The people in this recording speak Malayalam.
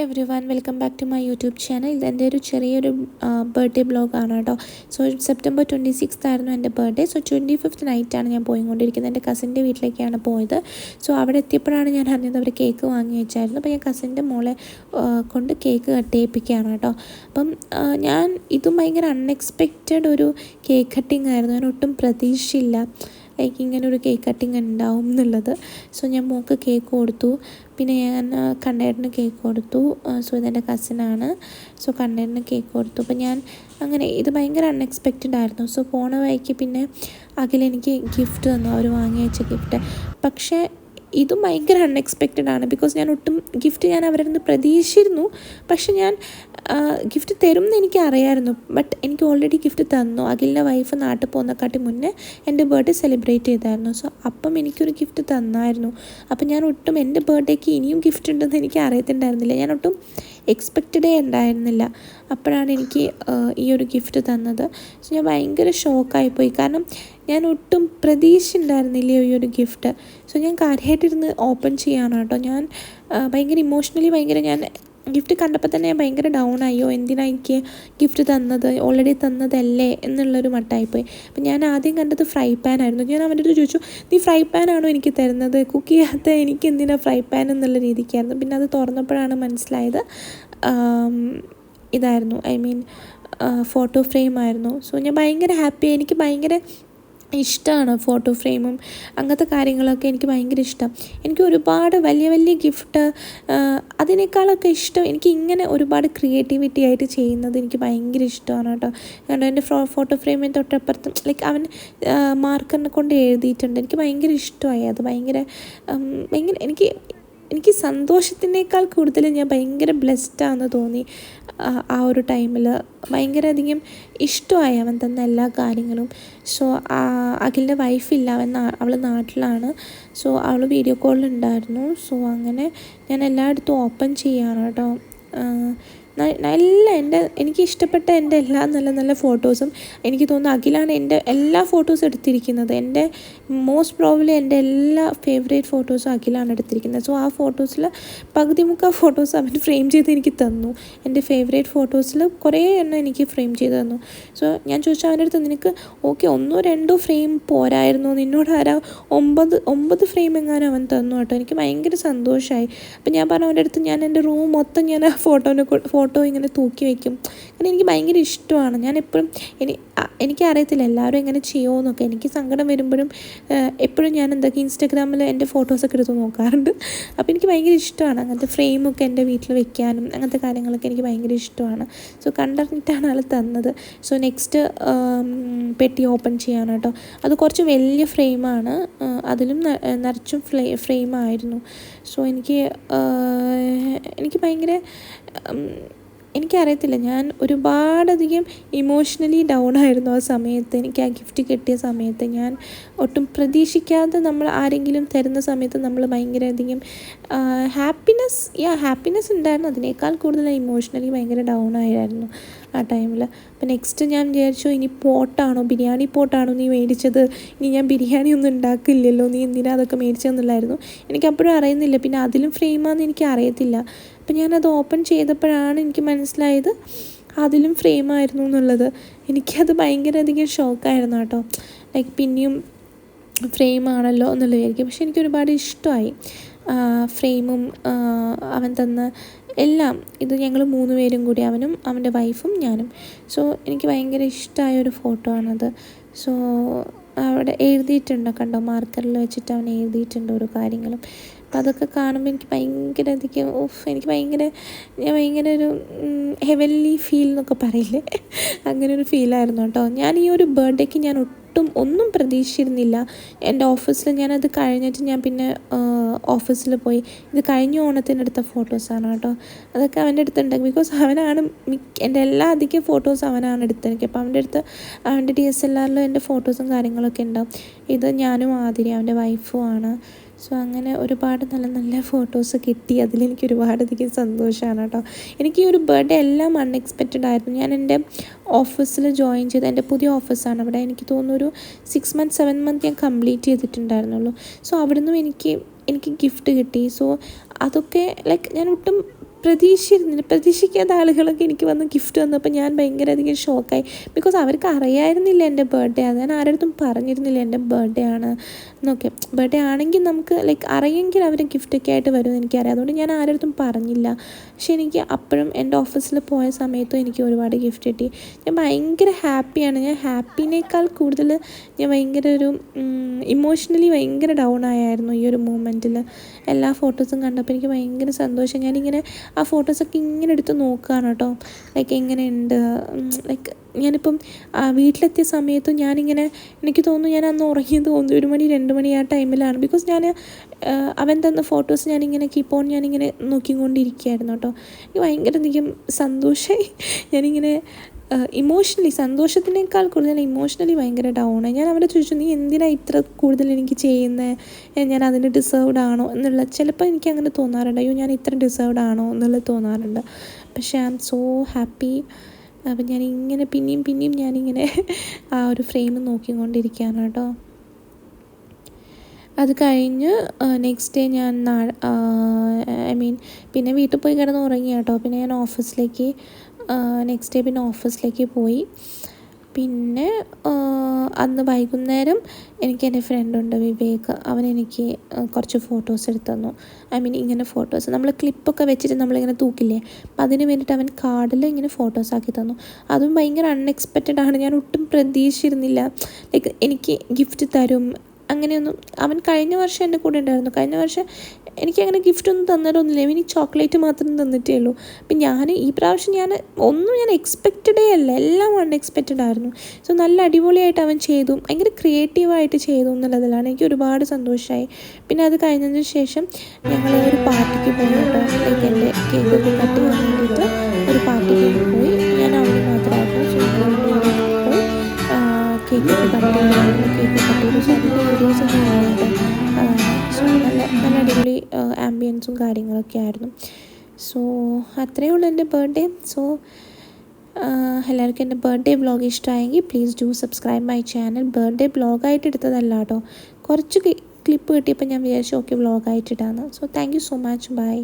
Hi everyone, welcome back to my YouTube channel. ഇതെൻ്റെ ഒരു ചെറിയൊരു ബർത്ത്ഡേ ബ്ലോഗാണ് കേട്ടോ. സോ സെപ്റ്റംബർ 26 ആയിരുന്നു എൻ്റെ ബർത്ത്ഡേ. സോ 25th നൈറ്റാണ് ഞാൻ പോയിക്കൊണ്ടിരിക്കുന്നത്. എൻ്റെ കസിൻ്റെ വീട്ടിലേക്കാണ് പോയത്. സോ അവിടെ എത്തിയപ്പോഴാണ് ഞാൻ അറിഞ്ഞത് അവർ കേക്ക് വാങ്ങി വെച്ചായിരുന്നു. അപ്പോൾ ഞാൻ കസിൻ്റെ മോളെ കൊണ്ട് കേക്ക് കട്ട് ചെയ്യിപ്പിക്കുകയാണ് കേട്ടോ. അപ്പം ഞാൻ ഇതും ഭയങ്കര അൺഎക്സ്പെക്റ്റഡ് ഒരു കേക്ക് കട്ടിങ് ആയിരുന്നു. ഞാൻ ഒട്ടും പ്രതീക്ഷയില്ല ലൈക്ക് ഇങ്ങനെ ഒരു കേക്ക് കട്ടിങ് ഉണ്ടാവും എന്നുള്ളത്. സോ ഞാൻ മോൾക്ക് കേക്ക് കൊടുത്തു. പിന്നെ ഞാൻ കണ്ണേട്ടന് കേക്ക് കൊടുത്തു. സോ ഇതെൻ്റെ കസിനാണ്. സോ കണ്ണേട്ടന് കേക്ക് കൊടുത്തു. അപ്പോൾ ഞാൻ അങ്ങനെ ഇത് ഭയങ്കര അൺഎക്സ്പെക്റ്റഡ് ആയിരുന്നു. സോ പോണ വഴിക്ക് പിന്നെ അഖിലെനിക്ക് ഗിഫ്റ്റ് തന്നു, അവർ വാങ്ങി വെച്ച ഗിഫ്റ്റ്. പക്ഷേ ഇതും ഭയങ്കര അൺഎക്സ്പെക്റ്റഡ് ആണ്. ബിക്കോസ് ഞാൻ ഒട്ടും ഗിഫ്റ്റ് ഞാൻ അവരുടെ നിന്ന് പ്രതീക്ഷിച്ചിരുന്നു. പക്ഷെ ഞാൻ ഗിഫ്റ്റ് തരും എന്ന് എനിക്ക് അറിയാമായിരുന്നു. ബട്ട് എനിക്ക് ഓൾറെഡി ഗിഫ്റ്റ് തന്നു. അഖിലിൻ്റെ വൈഫ് നാട്ടിൽ പോകുന്നതിനെക്കാട്ടി മുന്നേ എൻ്റെ ബർത്ത്ഡേ സെലിബ്രേറ്റ് ചെയ്തായിരുന്നു. സോ അപ്പം എനിക്കൊരു ഗിഫ്റ്റ് തന്നായിരുന്നു. അപ്പം ഞാൻ ഒട്ടും എൻ്റെ ബർത്ത്ഡേക്ക് ഇനിയും ഗിഫ്റ്റ് ഉണ്ടെന്ന് എനിക്ക് അറിയത്തുണ്ടായിരുന്നില്ല. ഞാൻ ഒട്ടും എക്സ്പെക്റ്റഡേ ഉണ്ടായിരുന്നില്ല. അപ്പോഴാണ് എനിക്ക് ഈ ഒരു ഗിഫ്റ്റ് തന്നത്. സോ ഞാൻ ഭയങ്കര ഷോക്കായിപ്പോയി. കാരണം ഞാൻ ഒട്ടും പ്രതീക്ഷ ഉണ്ടായിരുന്നില്ല ഈ ഒരു ഗിഫ്റ്റ്. സോ ഞാൻ കാര്യമായിട്ടിരുന്ന് ഓപ്പൺ ചെയ്യാണ് കേട്ടോ. ഞാൻ ഭയങ്കര ഇമോഷണലി ഞാൻ ഗിഫ്റ്റ് കണ്ടപ്പോൾ തന്നെ ഞാൻ ഭയങ്കര ഡൗൺ ആയോ, എന്തിനാണ് എനിക്ക് ഗിഫ്റ്റ് തന്നത്, ഓൾറെഡി തന്നതല്ലേ എന്നുള്ളൊരു മട്ടായിപ്പോയി. അപ്പം ഞാൻ ആദ്യം കണ്ടത് ഫ്രൈ പാൻ ആയിരുന്നു. ഞാൻ അവൻ്റെ അടുത്ത് ചോദിച്ചു, നീ ഫ്രൈ പാനാണോ എനിക്ക് തരുന്നത്, കുക്ക് ചെയ്യാത്ത എനിക്ക് എന്തിനാണ് ഫ്രൈ പാൻ എന്നുള്ള രീതിക്കായിരുന്നു. പിന്നെ അത് തുറന്നപ്പോഴാണ് മനസ്സിലായത് ഇതായിരുന്നു, ഐ മീൻ ഫോട്ടോ ഫ്രെയിം ആയിരുന്നു. സോ ഞാൻ ഭയങ്കര ഹാപ്പി. എനിക്ക് ഭയങ്കര ഇഷ്ടമാണ് ഫോട്ടോ ഫ്രെയിമും അങ്ങനത്തെ കാര്യങ്ങളൊക്കെ എനിക്ക് ഭയങ്കര ഇഷ്ടം. എനിക്ക് ഒരുപാട് വലിയ വലിയ ഗിഫ്റ്റ് അതിനേക്കാളൊക്കെ ഇഷ്ടം എനിക്ക് ഇങ്ങനെ ഒരുപാട് ക്രിയേറ്റിവിറ്റി ആയിട്ട് ചെയ്യുന്നത് എനിക്ക് ഭയങ്കര ഇഷ്ടമാണ് കേട്ടോ. കാരണം എൻ്റെ ഫോട്ടോ ഫ്രെയിമിന് തൊട്ടപ്പുറത്ത് ലൈക്ക് അവൻ മാർക്കറിനെ കൊണ്ട് എഴുതിയിട്ടുണ്ട്. എനിക്ക് ഭയങ്കര ഇഷ്ടമായി അത്. ഭയങ്കര എനിക്ക് സന്തോഷത്തിനേക്കാൾ കൂടുതൽ ഞാൻ ഭയങ്കര ബ്ലെസ്ഡാണെന്ന് തോന്നി ആ ഒരു ടൈമിൽ. ഭയങ്കര അധികം ഇഷ്ടമായി അവൻ തന്ന എല്ലാ കാര്യങ്ങളും. സോ അഖിലിൻ്റെ വൈഫില്ല, അവൾ നാട്ടിലാണ്. സോ അവൾ വീഡിയോ കോളിലുണ്ടായിരുന്നു. സോ അങ്ങനെ ഞാൻ എല്ലായിടത്തും ഓപ്പൺ ചെയ്യാണ് കേട്ടോ. എനിക്ക് ഇഷ്ടപ്പെട്ട എൻ്റെ എല്ലാ നല്ല നല്ല ഫോട്ടോസും എനിക്ക് തോന്നുന്നു അഖിലാണ് എൻ്റെ എല്ലാ ഫോട്ടോസും എടുത്തിരിക്കുന്നത്. എൻ്റെ മോസ്റ്റ് പ്രോബ്ലി എൻ്റെ എല്ലാ ഫേവറേറ്റ് ഫോട്ടോസും അഖിലാണ് എടുത്തിരിക്കുന്നത്. സോ ആ ഫോട്ടോസിൽ പകുതി മുക്കാൽ ഫോട്ടോസ് അവൻ ഫ്രെയിം ചെയ്ത് എനിക്ക് തന്നു. എൻ്റെ ഫേവറേറ്റ് ഫോട്ടോസിൽ കുറേ എണ്ണം എനിക്ക് ഫ്രെയിം ചെയ്ത് തന്നു. സോ ഞാൻ ചോദിച്ചു അവൻ്റെ അടുത്ത്, നിനക്ക് ഓക്കെ 1-2 ഫ്രെയിം പോരായിരുന്നു, നിന്നോട് ആരാ 9 ഫ്രെയിം എങ്ങാനും അവൻ തന്നു കേട്ടോ. എനിക്ക് ഭയങ്കര സന്തോഷമായി. അപ്പം ഞാൻ പറഞ്ഞു അവൻ്റെ അടുത്ത്, ഞാൻ എൻ്റെ റൂം മൊത്തം ഞാൻ ആ ഫോട്ടോ ഇങ്ങനെ തൂക്കി വയ്ക്കും. കാരണം എനിക്ക് ഭയങ്കര ഇഷ്ടമാണ്. ഞാൻ എപ്പോഴും എനിക്കറിയത്തില്ല എല്ലാവരും എങ്ങനെ ചെയ്യുമോയെന്നൊക്കെ. എനിക്ക് സങ്കടം വരുമ്പോഴും എപ്പോഴും ഞാൻ എന്തൊക്കെ ഇൻസ്റ്റാഗ്രാമിൽ എൻ്റെ ഫോട്ടോസൊക്കെ എടുത്ത് നോക്കാറുണ്ട്. അപ്പോൾ എനിക്ക് ഭയങ്കര ഇഷ്ടമാണ് അങ്ങനത്തെ ഫ്രെയിമൊക്കെ എൻ്റെ വീട്ടിൽ വെക്കാനും അങ്ങനത്തെ കാര്യങ്ങളൊക്കെ എനിക്ക് ഭയങ്കര ഇഷ്ടമാണ്. സോ കണ്ടറിഞ്ഞിട്ടാണ് ആൾ തന്നത്. സോ നെക്സ്റ്റ് പെട്ടി ഓപ്പൺ ചെയ്യാണ് കേട്ടോ. അത് കുറച്ച് വലിയ ഫ്രെയിമാണ്, അതിലും നിറച്ചും ഫ്രെയിമായിരുന്നു. സോ എനിക്ക് ഭയങ്കര എനിക്കറിയത്തില്ല, ഞാൻ ഒരുപാടധികം ഇമോഷണലി ഡൗൺ ആയിരുന്നു ആ സമയത്ത്. എനിക്ക് ആ ഗിഫ്റ്റ് കിട്ടിയ സമയത്ത് ഞാൻ ഒട്ടും പ്രതീക്ഷിക്കാതെ നമ്മൾ ആരെങ്കിലും തരുന്ന സമയത്ത് നമ്മൾ ഭയങ്കര അധികം ഹാപ്പിനെസ് ഉണ്ടായിരുന്നു. അതിനേക്കാൾ കൂടുതൽ ഇമോഷണലി ഭയങ്കര ഡൗൺ ആയിരുന്നു ആ ടൈമിൽ. അപ്പോൾ നെക്സ്റ്റ് ഞാൻ വിചാരിച്ചു, ഇനി ബിരിയാണി പോട്ടാണോ നീ മേടിച്ചത്, ഇനി ഞാൻ ബിരിയാണി ഒന്നും ഉണ്ടാക്കില്ലല്ലോ, നീ എന്തിനാ അതൊക്കെ മേടിച്ചതെന്നുള്ളായിരുന്നു. എനിക്കപ്പോഴും അറിയുന്നില്ല. പിന്നെ അതിലും ഫ്രെയിമാണെന്ന് എനിക്ക് അറിയത്തില്ല. അപ്പം ഞാനത് ഓപ്പൺ ചെയ്തപ്പോഴാണ് എനിക്ക് മനസ്സിലായത് അതിലും ഫ്രെയിമായിരുന്നു എന്നുള്ളത്. എനിക്കത് ഭയങ്കര അധികം ഷോക്കായിരുന്നു കേട്ടോ. ലൈക്ക് പിന്നെയും ഫ്രെയിമാണല്ലോ എന്നുള്ളതായിരിക്കും. പക്ഷെ എനിക്ക് ഒരുപാട് ഇഷ്ടമായി ഫ്രെയിമും അവൻ തന്ന എല്ലാം. ഇത് ഞങ്ങൾ 3 പേരും കൂടി, അവനും അവൻ്റെ വൈഫും ഞാനും. സോ എനിക്ക് ഭയങ്കര ഇഷ്ടമായ ഒരു ഫോട്ടോ ആണത്. സോ അവിടെ എഴുതിയിട്ടുണ്ട് കണ്ടോ, മാർക്കറിൽ വെച്ചിട്ട് അവൻ എഴുതിയിട്ടുണ്ട് ഓരോ കാര്യങ്ങളും. അപ്പം അതൊക്കെ കാണുമ്പോൾ എനിക്ക് ഭയങ്കര അധികം ഞാൻ ഭയങ്കര ഒരു ഹെവൻലി ഫീൽ എന്നൊക്കെ പറയില്ലേ, അങ്ങനെ ഒരു ഫീലായിരുന്നു കേട്ടോ. ഞാൻ ഈ ഒരു ബർത്ത്ഡേക്ക് ഞാൻ ഒന്നും പ്രതീക്ഷിച്ചിരുന്നില്ല. എൻ്റെ ഓഫീസിൽ ഞാനത് കഴിഞ്ഞിട്ട് ഞാൻ പിന്നെ ഓഫീസിൽ പോയി. ഇത് കഴിഞ്ഞ ഓണത്തിനെടുത്ത ഫോട്ടോസാണ് കേട്ടോ. അതൊക്കെ അവൻ്റെ അടുത്തുണ്ട്. ബിക്കോസ് അവനാണ് എൻ്റെ എല്ലാ അധികം ഫോട്ടോസ് അവനാണ് എടുത്തെനിക്ക്. അപ്പോൾ അവൻ്റെ DSLR എൻ്റെ ഫോട്ടോസും കാര്യങ്ങളൊക്കെ ഉണ്ടാവും. ഇത് ഞാനും ആതിരി അവൻ്റെ വൈഫും ആണ്. സോ അങ്ങനെ ഒരുപാട് നല്ല നല്ല ഫോട്ടോസ് കിട്ടി. അതിലെനിക്ക് ഒരുപാടധികം സന്തോഷമാണ് കേട്ടോ. എനിക്ക് ഈ ഒരു ബർത്ത്ഡേ എല്ലാം അൺഎക്സ്പെക്റ്റഡ് ആയിരുന്നു. ഞാൻ എൻ്റെ ഓഫീസിൽ ജോയിൻ ചെയ്ത്, എൻ്റെ പുതിയ ഓഫീസാണ് അവിടെ, എനിക്ക് തോന്നുന്നു ഒരു 6 months 7 months ഞാൻ കംപ്ലീറ്റ് ചെയ്തിട്ടുണ്ടായിരുന്നുള്ളൂ. സോ അവിടെ നിന്നും എനിക്ക് ഗിഫ്റ്റ് കിട്ടി. സോ അതൊക്കെ ലൈക്ക് ഞാൻ ഒട്ടും പ്രതീക്ഷിക്കാത്ത ആളുകളൊക്കെ എനിക്ക് വന്ന് ഗിഫ്റ്റ് വന്നപ്പോൾ ഞാൻ ഭയങ്കര അധികം ഷോക്കായി. ബിക്കോസ് അവർക്ക് അറിയായിരുന്നില്ല എൻ്റെ ബർത്ത്ഡേ. അത് ഞാൻ ആരുടെ പറഞ്ഞിരുന്നില്ല എൻ്റെ ബർത്ത്ഡേ ആണ് എന്നൊക്കെ. ബർത്ത്ഡേ ആണെങ്കിൽ നമുക്ക് ലൈക്ക് അറിയെങ്കിൽ അവർ ഗിഫ്റ്റൊക്കെ ആയിട്ട് വരുമെന്ന് എനിക്കറിയാം. അതുകൊണ്ട് ഞാൻ ആരുടെ പറഞ്ഞില്ല. പക്ഷെ എനിക്ക് അപ്പോഴും എൻ്റെ ഓഫീസിൽ പോയ സമയത്തും എനിക്ക് ഒരുപാട് ഗിഫ്റ്റ് കിട്ടി. ഞാൻ ഭയങ്കര ഹാപ്പിയാണ്. ഞാൻ ഹാപ്പിനേക്കാൾ കൂടുതൽ ഞാൻ ഭയങ്കര ഒരു ഇമോഷണലി ഭയങ്കര ഡൗൺ ആയായിരുന്നു ഈ ഒരു മൂമെൻറ്റിൽ. എല്ലാ ഫോട്ടോസും കണ്ടപ്പോൾ എനിക്ക് ഭയങ്കര സന്തോഷം. ഞാനിങ്ങനെ ആ ഫോട്ടോസൊക്കെ ഇങ്ങനെ എടുത്ത് നോക്കുകയാണ് കേട്ടോ. ലൈക്ക് എങ്ങനെയുണ്ട്, ലൈക്ക് ഞാനിപ്പം വീട്ടിലെത്തിയ സമയത്തും ഞാനിങ്ങനെ എനിക്ക് തോന്നുന്നു ഞാൻ അന്ന് ഉറങ്ങിയത് തോന്നുന്നു 1 മണി 2 മണി ആ ടൈമിലാണ്. ബിക്കോസ് ഞാൻ അവൻ തന്ന ഫോട്ടോസ് ഞാനിങ്ങനെ ഞാനിങ്ങനെ നോക്കിക്കൊണ്ടിരിക്കുകയായിരുന്നു കേട്ടോ. എനിക്ക് ഭയങ്കര അധികം സന്തോഷമായി. ഞാനിങ്ങനെ സന്തോഷത്തിനേക്കാൾ കൂടുതൽ ഇമോഷണലി ഭയങ്കര ഡൗണായി. ഞാൻ അവരെ ചോദിച്ചു, നീ എന്തിനാണ് ഇത്ര കൂടുതൽ എനിക്ക് ചെയ്യുന്നത്, ഞാൻ അതിന് ഡിസേർവ്ഡ് ആണോ എന്നുള്ള. ചിലപ്പോൾ എനിക്ക് അങ്ങനെ തോന്നാറുണ്ട്, അയ്യോ ഞാൻ ഇത്ര ഡിസേർവ്ഡ് ആണോ എന്നുള്ളത് തോന്നാറുണ്ട്. പക്ഷേ ഐ ആം സോ ഹാപ്പി. അപ്പം ഞാനിങ്ങനെ പിന്നെയും ഞാനിങ്ങനെ ആ ഒരു ഫ്രെയിം നോക്കിക്കൊണ്ടിരിക്കുകയാണ് കേട്ടോ. അത് കഴിഞ്ഞ് നെക്സ്റ്റ് ഡേ ഞാൻ പിന്നെ വീട്ടിൽ പോയി കിടന്ന് ഉറങ്ങി കേട്ടോ. പിന്നെ ഞാൻ നെക്സ്റ്റ് ഡേ പിന്നെ ഓഫീസിലേക്ക് പോയി. പിന്നെ അന്ന് വൈകുന്നേരം എനിക്ക് എൻ്റെ ഫ്രണ്ടുണ്ട് വിവേക്, അവൻ എനിക്ക് കുറച്ച് ഫോട്ടോസ് എടുത്ത് തന്നു. ഇങ്ങനെ ഫോട്ടോസ് നമ്മൾ ക്ലിപ്പൊക്കെ വെച്ചിട്ട് നമ്മളിങ്ങനെ തൂക്കില്ലേ, അപ്പം അതിന് വേണ്ടിയിട്ട് അവൻ കാർഡിൽ ഇങ്ങനെ ഫോട്ടോസ് ആക്കി തന്നു. അതും ഭയങ്കര അൺഎക്സ്പെക്റ്റഡ് ആണ്. ഞാൻ ഒട്ടും പ്രതീക്ഷിച്ചിരുന്നില്ല ലൈക്ക് എനിക്ക് ഗിഫ്റ്റ് തരും അങ്ങനെയൊന്നും. അവൻ കഴിഞ്ഞ വർഷം എൻ്റെ കൂടെ ഉണ്ടായിരുന്നു. കഴിഞ്ഞ വർഷം എനിക്കങ്ങനെ ഗിഫ്റ്റൊന്നും തന്നിട്ടൊന്നുമില്ല. എനിക്ക് ചോക്ലേറ്റ് മാത്രം തന്നിട്ടേ ഉള്ളൂ. അപ്പം ഈ പ്രാവശ്യം ഞാൻ എക്സ്പെക്റ്റഡേ അല്ല, എല്ലാം അൺഎക്സ്പെക്റ്റഡ് ആയിരുന്നു. സോ നല്ല അടിപൊളിയായിട്ട് അവൻ ചെയ്തു, ഭയങ്കര ക്രിയേറ്റീവായിട്ട് ചെയ്തു എന്നുള്ളതിലാണ് എനിക്ക് ഒരുപാട് സന്തോഷമായി. പിന്നെ അത് കഴിഞ്ഞതിന് ശേഷം ഞങ്ങൾ ഒരു പാർട്ടിക്ക് പോയി കേട്ടോ. ലൈക്ക് എൻ്റെ കേക്കൊക്കെ കട്ട് ചെയ്യാൻ വേണ്ടിയിട്ട് ഒരു പാർട്ടിക്ക് പോയി. ഞാൻ അവിടെ മാത്രമായിരുന്നു. സോ പോയി കേക്കൊക്കെ കട്ട് ചെയ്തു. സോ അതിൻ്റെ വീഡിയോസൊക്കെ കാണുന്നുണ്ട്. സോ നല്ല അടിപൊളി ആംബിയൻസും കാര്യങ്ങളൊക്കെ ആയിരുന്നു. സോ അത്രയേ ഉള്ളൂ എൻ്റെ ബർത്ത്ഡേ. സോ എല്ലാവർക്കും എൻ്റെ ബർത്ത്ഡേ വ്ളോഗ് ഇഷ്ടമായെങ്കിൽ please do subscribe my channel. Birthday വ്ളോഗായിട്ട് എടുത്തതല്ല കേട്ടോ, കുറച്ച് ക്ലിപ്പ് കിട്ടിയപ്പോൾ ഞാൻ വിചാരിച്ചു ഓക്കെ വ്ളോഗായിട്ട് ഇടാമെന്ന്. So thank you so much. By.